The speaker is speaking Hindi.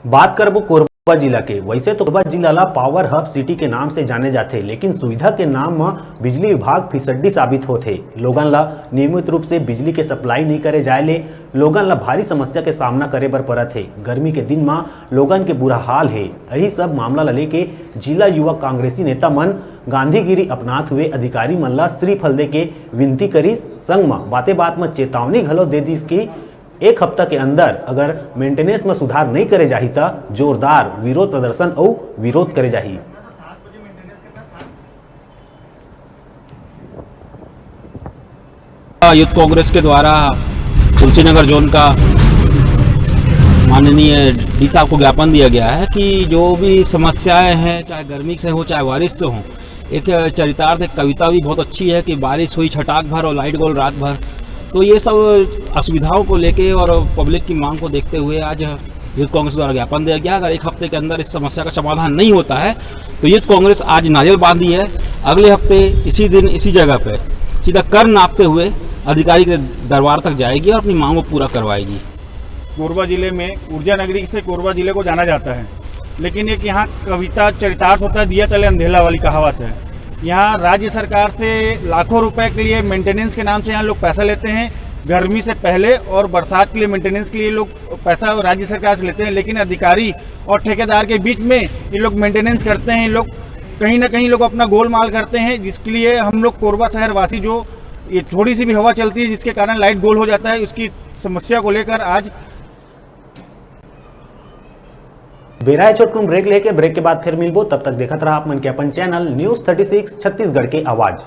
बात करबो कोरबा जिला के। वैसे तो कोरबा जिला ला पावर हब सिटी के नाम से जाने जाते, लेकिन सुविधा के नाम में बिजली विभाग फिसड्डी साबित होते। लोगन ला नियमित रूप से बिजली के सप्लाई नहीं करे जाए ले लोगन ला भारी समस्या के सामना करे बर पड़त है। गर्मी के दिन में लोगन के बुरा हाल है। यही सब मामला ला लेके जिला युवा कांग्रेसी नेता मन गांधीगिरी अपनात हुए अधिकारी मन ला श्रीफल दे के विनती करिस। संग में बाते बात में चेतावनी घलो दे दिस कि एक हफ्ता के अंदर अगर मेंटेनेंस में सुधार नहीं करे जाही तो जोरदार विरोध प्रदर्शन और विरोध करे जाही। यूथ कांग्रेस के द्वारा तुलसीनगर जोन का माननीय डी साहब को ज्ञापन दिया गया है कि जो भी समस्याएं हैं, चाहे गर्मी से हो चाहे बारिश से हो, एक चरितार्थ एक कविता भी बहुत अच्छी है कि बारिश हुई छटाक भर और लाइट गोल रात भर। तो ये सब असुविधाओं को लेके और पब्लिक की मांग को देखते हुए आज यूथ कांग्रेस द्वारा ज्ञापन दिया गया। अगर एक हफ्ते के अंदर इस समस्या का समाधान नहीं होता है तो यूथ कांग्रेस आज नारियल बांधी है। अगले हफ्ते इसी दिन इसी जगह पे सीधा कर नापते हुए अधिकारी के दरबार तक जाएगी और अपनी मांग को पूरा करवाएगी। कोरबा जिले में ऊर्जा नगरी से कोरबा जिले को जाना जाता है, लेकिन एक यहाँ कविता चरितार्थ होता है, दिया तले अंधेला वाली कहावत है। यहाँ राज्य सरकार से लाखों रुपए के लिए मेंटेनेंस के नाम से यहाँ लोग पैसा लेते हैं। गर्मी से पहले और बरसात के लिए मेंटेनेंस के लिए लोग पैसा राज्य सरकार से लेते हैं, लेकिन अधिकारी और ठेकेदार के बीच में ये लोग मेंटेनेंस करते हैं। लोग कहीं ना कहीं लोग अपना गोलमाल करते हैं, जिसके लिए हम लोग कोरबा शहर वासी जो ये थोड़ी सी भी हवा चलती है जिसके कारण लाइट गोल हो जाता है, उसकी समस्या को लेकर आज बेराए छोटकुन ब्रेक लेके ब्रेक के बाद फिर मिलबो। तब तक देखत रहा आप मन के अपन चैनल न्यूज़ 36 छत्तीसगढ़ के आवाज।